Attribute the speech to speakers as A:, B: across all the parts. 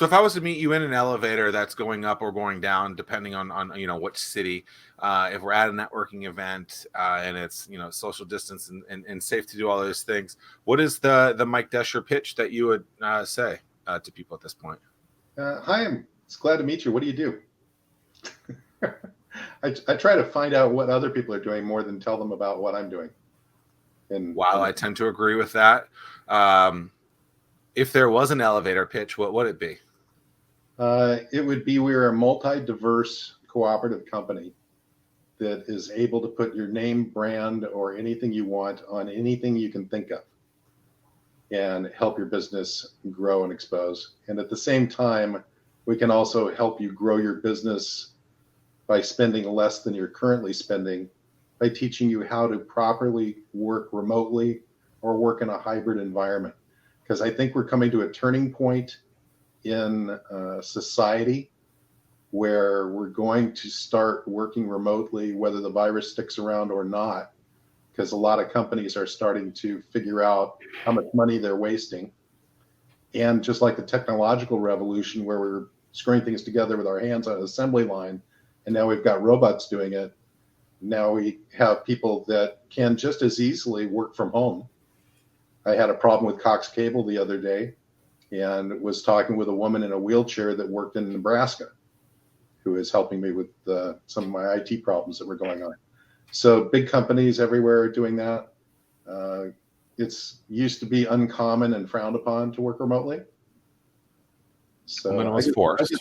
A: So if I was to meet you in an elevator that's going up or going down, depending on which city, if we're at a networking event and it's social distance and safe to do all those things, what is the Mike Descher pitch that you would say to people at this point?
B: Hi, I'm glad to meet you. What do you do? I try to find out what other people are doing more than tell them about what I'm doing.
A: I tend to agree with that. If there was an elevator pitch, what would it be?
B: It would be we're a multi-diverse cooperative company that is able to put your name, brand, or anything you want on anything you can think of and help your business grow and expose. And at the same time, we can also help you grow your business by spending less than you're currently spending, by teaching you how to properly work remotely or work in a hybrid environment. Because I think we're coming to a turning point in society where we're going to start working remotely, whether the virus sticks around or not, because a lot of companies are starting to figure out how much money they're wasting. And just like the technological revolution where we're screwing things together with our hands on an assembly line, and now we've got robots doing it, now we have people that can just as easily work from home. I had a problem with Cox Cable the other day and was talking with a woman in a wheelchair that worked in Nebraska who is helping me with some of my IT problems that were going on. So big companies everywhere are doing that. It's used to be uncommon and frowned upon to work remotely. So
A: when it was forced.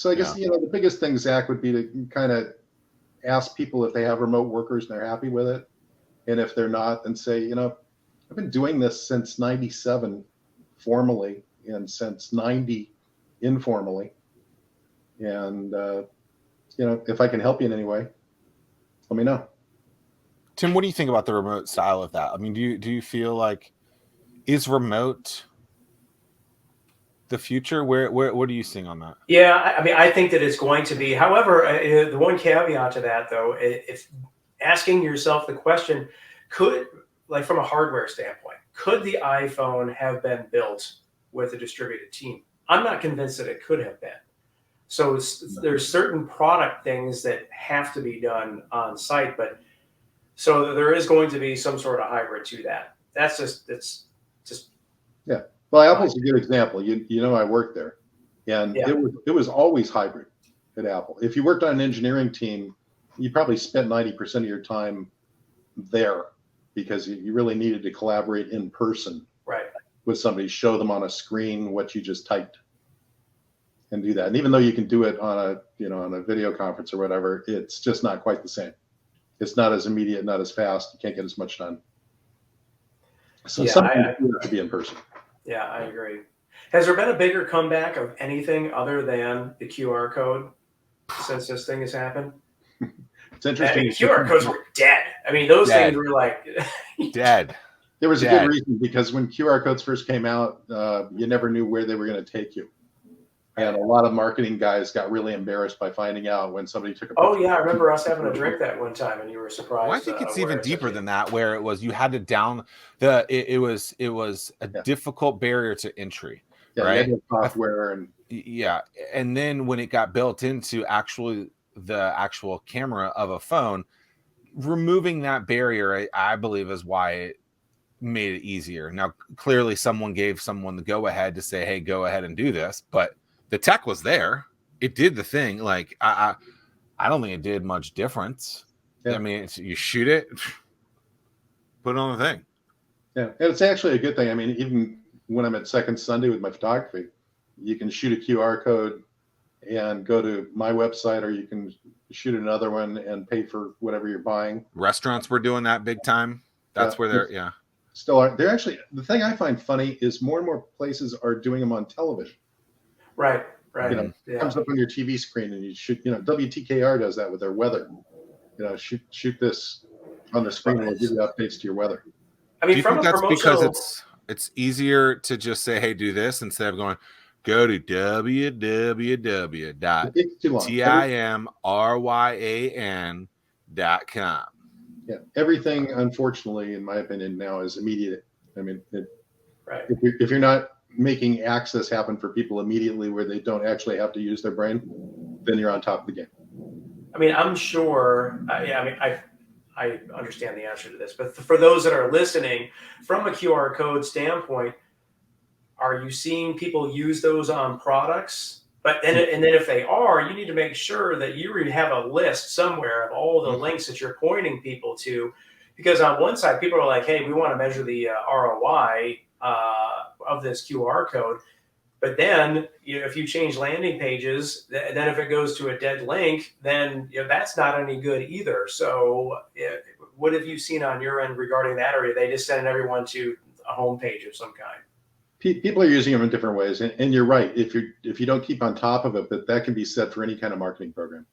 B: I guess the biggest thing, Zach, would be to kind of ask people if they have remote workers and they're happy with it. And if they're not, then say, I've been doing this since 97 formally and since 90 informally. And, if I can help you in any way, let me know.
A: Tim, what do you think about the remote style of that? I mean, do you feel like is remote the future? What are you seeing on that?
C: Yeah, I mean, I think that it's going to be. However, the one caveat to that, though, if asking yourself the question, like from a hardware standpoint, could the iPhone have been built with a distributed team? I'm not convinced that it could have been. So there's certain product things that have to be done on site, but so there is going to be some sort of hybrid to that. It's just.
B: Yeah. Well, Apple's a good example. I worked there, and it was always hybrid at Apple. If you worked on an engineering team, you probably spent 90% of your time there because you really needed to collaborate in person with somebody, show them on a screen what you just typed, and do that. And even though you can do it on a video conference or whatever, it's just not quite the same. It's not as immediate, not as fast. You can't get as much done. So something have to be in person.
C: Yeah, I agree. Has there been a bigger comeback of anything other than the QR code since this thing has happened?
B: It's interesting.
C: QR codes were dead. I mean, those things were like
A: dead.
B: There was a good reason, because when QR codes first came out, you never knew where they were going to take you. And a lot of marketing guys got really embarrassed by finding out when somebody took a picture.
C: Oh, yeah. I remember us having a drink that one time and you were surprised.
A: Well, I think it's even deeper than that, where it was you had to it was a difficult barrier to entry. Right?
B: You had software
A: and then when it got built into the actual camera of a phone, removing that barrier, I believe, is why it made it easier. Now, clearly someone gave someone the go ahead to say, hey, go ahead and do this, but the tech was there. It did the thing. Like I don't think it did much difference. Yeah. I mean, you shoot it, put it on the thing.
B: Yeah, and it's actually a good thing. I mean, even when I'm at Second Sunday with my photography, you can shoot a QR code and go to my website, or you can shoot another one and pay for whatever you're buying.
A: Restaurants were doing that big time. That's where they're
B: still are. They're actually, the thing I find funny is more and more places are doing them on television.
C: Right.
B: It comes up on your TV screen and you shoot, WTKR does that with their weather. Shoot this on the screen and it'll give you updates to your weather.
C: I mean,
A: do you think that's because it's easier to just say, hey, do this, instead of going, go to www.timryan.com.
B: Yeah, everything, unfortunately, in my opinion, now is immediate. I mean, if you're not making access happen for people immediately where they don't actually have to use their brain, then you're on top of the game.
C: I mean, I'm sure. I understand the answer to this, but for those that are listening, from a QR code standpoint, are you seeing people use those on products? And then if they are, you need to make sure that you have a list somewhere of all the links that you're pointing people to, because on one side, people are like, "Hey, we want to measure the ROI of this QR code," but then if you change landing pages, then if it goes to a dead link, then that's not any good either. So, what have you seen on your end regarding that, or are they just sending everyone to a homepage of some kind?
B: People are using them in different ways, and you're right. If you don't keep on top of it, but that can be said for any kind of marketing program.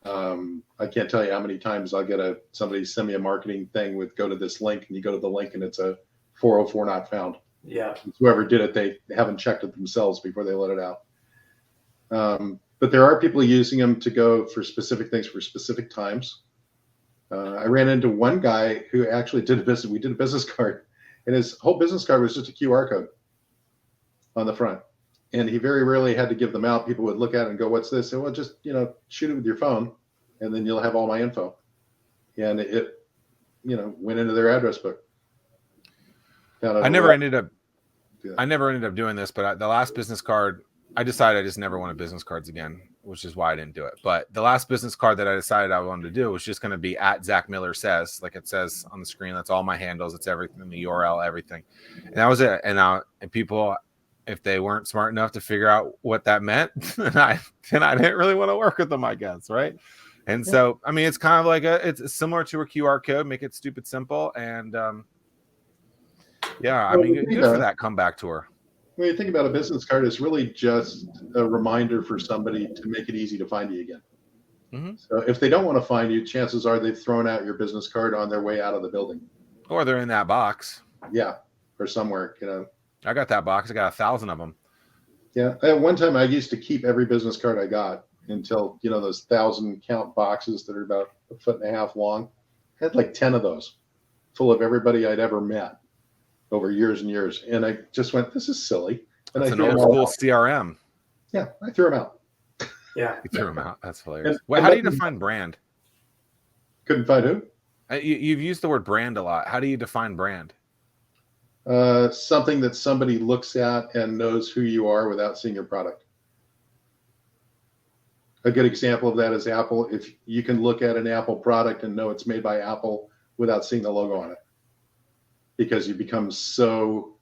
B: I can't tell you how many times I'll get somebody send me a marketing thing with go to this link, and you go to the link, and it's a 404 not found.
C: Yeah.
B: Whoever did it, they haven't checked it themselves before they let it out. But there are people using them to go for specific things for specific times. I ran into one guy who actually did a business. We did a business card, and his whole business card was just a QR code on the front. And he very rarely had to give them out. People would look at it and go, "What's this?" And well, just shoot it with your phone, and then you'll have all my info. And it went into their address book.
A: I never ended up doing this, but the last business card, I decided I just never wanted business cards again, which is why I didn't do it. But the last business card that I decided I wanted to do was just going to be at Zack Miller Says, like it says on the screen. That's all my handles. It's everything, the URL, everything. And that was it. And people, if they weren't smart enough to figure out what that meant, then I didn't really want to work with them, I guess, right? And so, I mean, it's kind of like it's similar to a QR code, make it stupid simple. And I mean, good for that comeback tour.
B: When you think about a business card, it's really just a reminder for somebody to make it easy to find you again. Mm-hmm. So if they don't want to find you, chances are they've thrown out your business card on their way out of the building.
A: Or they're in that box.
B: Yeah, or somewhere,
A: I got that box. I got 1,000 of them.
B: Yeah. At one time, I used to keep every business card I got until, those 1,000 count boxes that are about 1.5 feet long. I had like 10 of those full of everybody I'd ever met over years and years. And I just went, this is silly. And
A: it's an old school CRM.
B: Yeah, I threw them out.
C: Yeah.
A: You threw them out. That's hilarious. How do you define brand?
B: Couldn't find who?
A: You've used the word brand a lot. How do you define brand?
B: Something that somebody looks at and knows who you are without seeing your product. A good example of that is Apple. If you can look at an Apple product and know it's made by Apple without seeing the logo on it, because you become so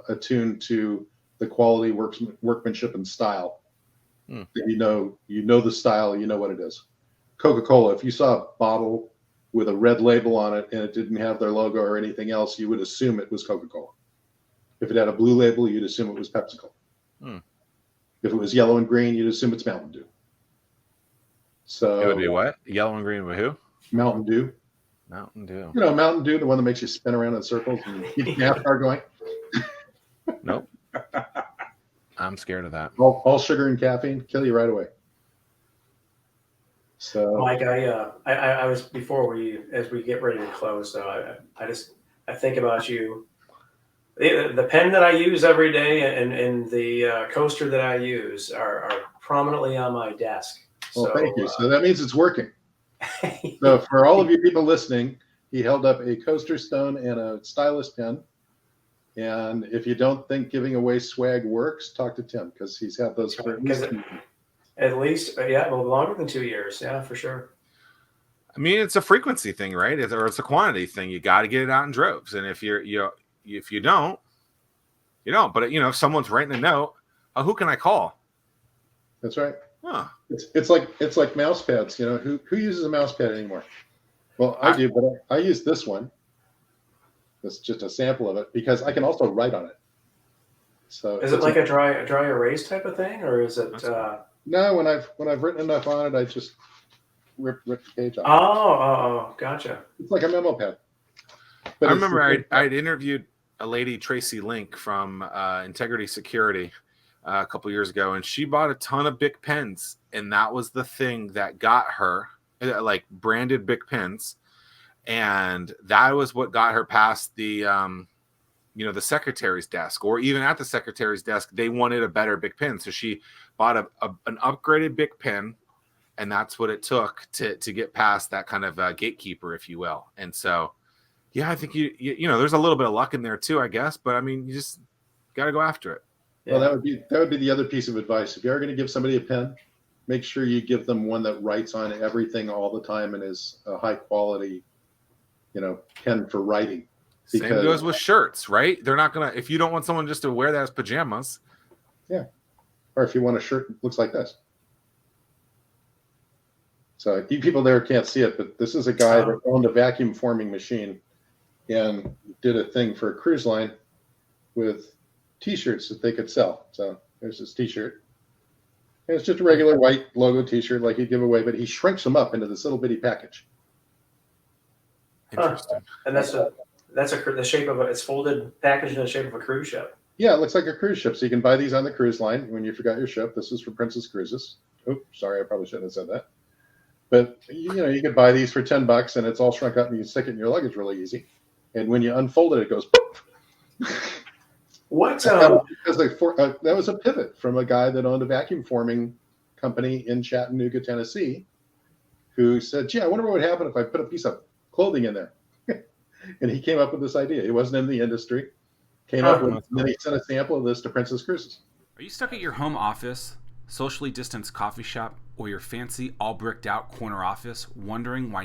B: attuned to the quality, workmanship, and style that you know the style, you know what it is. Coca-Cola, if you saw a bottle with a red label on it and it didn't have their logo or anything else, you would assume it was Coca-Cola. If it had a blue label, you'd assume it was PepsiCo. If it was yellow and green, you'd assume it's Mountain Dew. So
A: it would be what? Yellow and green with who?
B: Mountain Dew.
A: Mountain Dew.
B: Mountain Dew, the one that makes you spin around in circles and keep the NASCAR going.
A: Nope. I'm scared of that.
B: All sugar and caffeine kill you right away. So,
C: Mike, I was before as we get ready to close. So I think about you. The pen that I use every day and the coaster that I use are prominently on my desk.
B: Well, thank you. So that means it's working. So for all of you people listening, he held up a coaster stone and a stylus pen. And if you don't think giving away swag works, talk to Tim, because he's had those for
C: at least longer than 2 years. Yeah, for sure.
A: I mean, it's a frequency thing, right? Or it's a quantity thing. You got to get it out in droves. And if you don't, you don't. But if someone's writing a note, who can I call?
B: That's right.
A: Huh.
B: It's like mouse pads. Who uses a mouse pad anymore? Well, I do, but I use this one. It's just a sample of it because I can also write on it. So
C: is it like a dry erase type of thing, or is it?
B: No, when I've written enough on it, I just rip the page off.
C: Oh, gotcha.
B: It's like a memo pad.
A: I remember I'd interviewed a lady, Tracy Link from Integrity Security, a couple years ago, and she bought a ton of Bic pens, and that was the thing that got her, like branded Bic pens, and that was what got her past the the secretary's desk, or even at the secretary's desk, they wanted a better Bic pen. So she bought an upgraded Bic pen, and that's what it took to get past that kind of gatekeeper, if you will. And so, yeah, I think you know, there's a little bit of luck in there too, I guess. But I mean, you just got to go after it.
B: Well, that would be the other piece of advice. If you're going to give somebody a pen, make sure you give them one that writes on everything all the time and is a high quality, pen for writing.
A: Same goes with shirts, right? They're not gonna, if you don't want someone just to wear that as pajamas.
B: Yeah. Or if you want a shirt that looks like this. So you people there can't see it, but this is a guy that owned a vacuum forming machine and did a thing for a cruise line with T-shirts that they could sell. So there's this T-shirt. And it's just a regular white logo T-shirt like he'd give away, but he shrinks them up into this little bitty package.
A: Interesting.
C: And the shape of it's folded, packaged in the shape of a cruise ship.
B: Yeah, it looks like a cruise ship. So you can buy these on the cruise line when you forgot your ship. This is for Princess Cruises. Oh, sorry, I probably shouldn't have said that. But you could buy these for $10, and it's all shrunk up, and you can stick it in your luggage really easy. And when you unfold it, it goes poof.
C: What?
B: That was a pivot from a guy that owned a vacuum forming company in Chattanooga, Tennessee, who said, "Gee, I wonder what would happen if I put a piece of clothing in there." And he came up with this idea. He wasn't in the industry. Came up with, and then he sent a sample of this to Princess Cruises.
D: Are you stuck at your home office, socially distanced coffee shop, or your fancy all bricked out corner office, wondering why